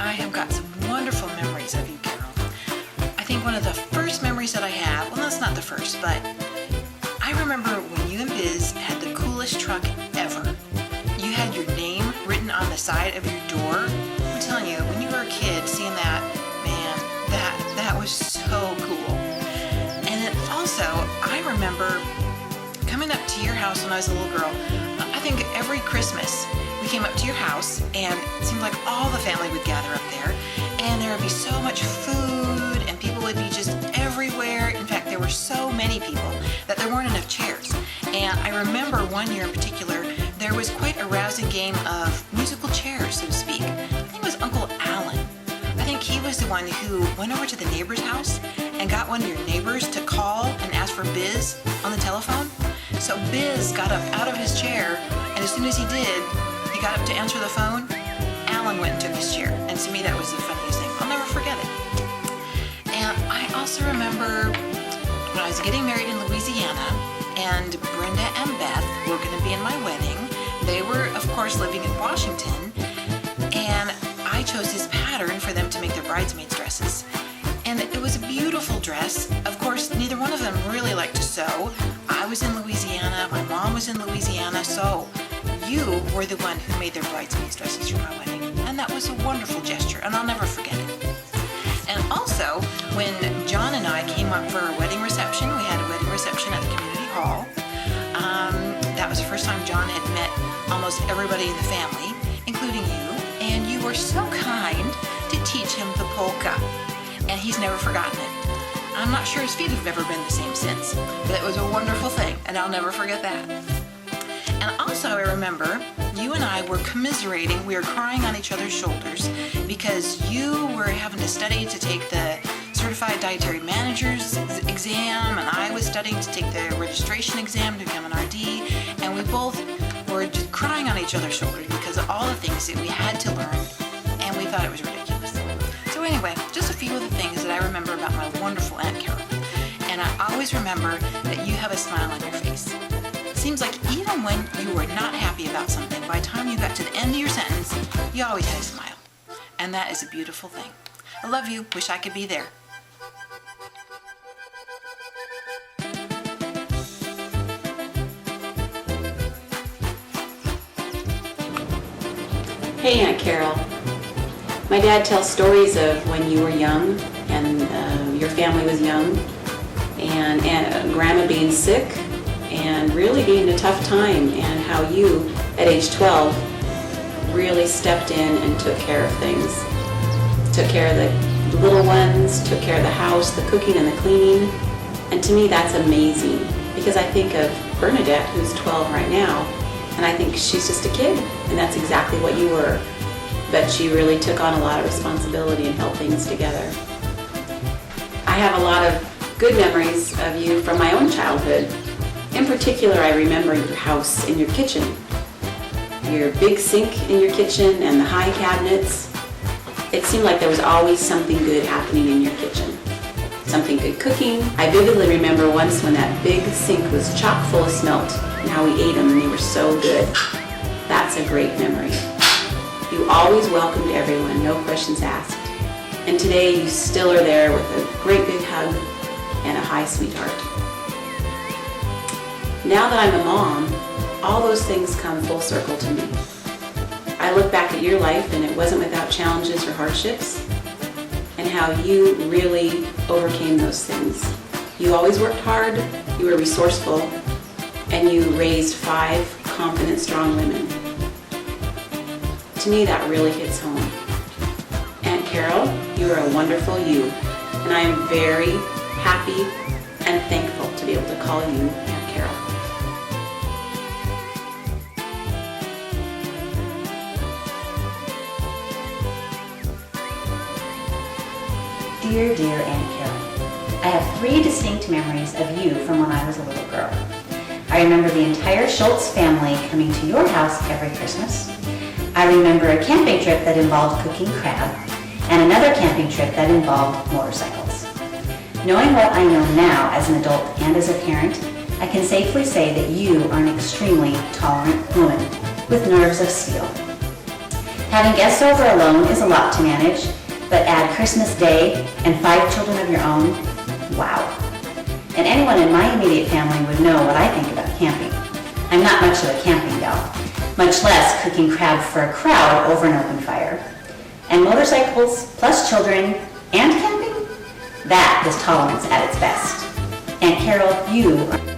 I have got some wonderful memories of you, Carol. I think one of the first memories that I have, well, that's not the first, but I remember when you and Biz had the coolest truck ever. You had your name written on the side of your door. I'm telling you, when you were a kid, seeing that, man, that was so cool. And then also, I remember coming up to your house when I was a little girl. I think every Christmas we came up to your house, and it seemed like all the family would gather up there, and there would be so much food, and people would be just everywhere. In fact, there were so many people that there weren't enough chairs. And I remember one year in particular, there was quite a rousing game of musical chairs, so to speak. I think it was Uncle Alan. I think he was the one who went over to the neighbor's house and got one of your neighbors to call and ask for Biz on the telephone. So Biz got up out of his chair, and as soon as he did, he got up to answer the phone. Alan went and took his chair, and to me that was the funniest thing. I'll never forget it. And I also remember when I was getting married in Louisiana, and Brenda and Beth were going to be in my wedding. They were, of course, living in Washington, and I chose this pattern for them to make their bridesmaids' dresses. And it was a beautiful dress. Of course, neither one of them really liked to sew. I was in Louisiana, my mom was in Louisiana, so you were the one who made their bridesmaids' dresses for my wedding. And that was a wonderful gesture, and I'll never forget it. And also, when John and I came up for our wedding reception, we had a wedding reception at the community hall. That was the first time John had met almost everybody in the family, including you, and you were so kind to teach him the polka. And he's never forgotten it. I'm not sure his feet have ever been the same since, but it was a wonderful thing, and I'll never forget that. And also I remember you and I were commiserating, we were crying on each other's shoulders because you were having to study to take the Certified Dietary Manager's exam, and I was studying to take the registration exam to become an RD, and we both were just crying on each other's shoulders because of all the things that we had to learn, and we thought it was ridiculous. So anyway, just a few of the things that I remember about my wonderful Aunt Carol. And I always remember that you have a smile on your face. It seems like even when you were not happy about something, by the time you got to the end of your sentence, you always had a smile. And that is a beautiful thing. I love you. Wish I could be there. Hey, Aunt Carol. My dad tells stories of when you were young and your family was young, and Grandma being sick and really being a tough time, and how you, at age 12, really stepped in and took care of things. Took care of the little ones, took care of the house, the cooking and the cleaning. And to me, that's amazing, because I think of Bernadette, who's 12 right now, and I think she's just a kid, and that's exactly what you were. But she really took on a lot of responsibility and held things together. I have a lot of good memories of you from my own childhood. In particular, I remember your house and your kitchen. Your big sink in your kitchen and the high cabinets. It seemed like there was always something good happening in your kitchen. Something good cooking. I vividly remember once when that big sink was chock full of smelt and how we ate them and they were so good. That's a great memory. You always welcomed everyone, no questions asked. And today you still are there with a great big hug and a hi, sweetheart. Now that I'm a mom, all those things come full circle to me. I look back at your life and it wasn't without challenges or hardships, and how you really overcame those things. You always worked hard, you were resourceful, and you raised 5 confident, strong women. To me, that really hits home. Aunt Carol, you are a wonderful you, and I am very happy and thankful to be able to call you Aunt Carol. Dear, dear Aunt Carol, I have 3 distinct memories of you from when I was a little girl. I remember the entire Schultz family coming to your house every Christmas. I remember a camping trip that involved cooking crab, and another camping trip that involved motorcycles. Knowing what I know now as an adult and as a parent, I can safely say that you are an extremely tolerant woman with nerves of steel. Having guests over alone is a lot to manage, but add Christmas Day and 5 children of your own, wow. And anyone in my immediate family would know what I think about camping. I'm not much of a camping gal, much less cooking crab for a crowd over an open fire. And motorcycles plus children and camping? That is tolerance at its best. Aunt Carol, you are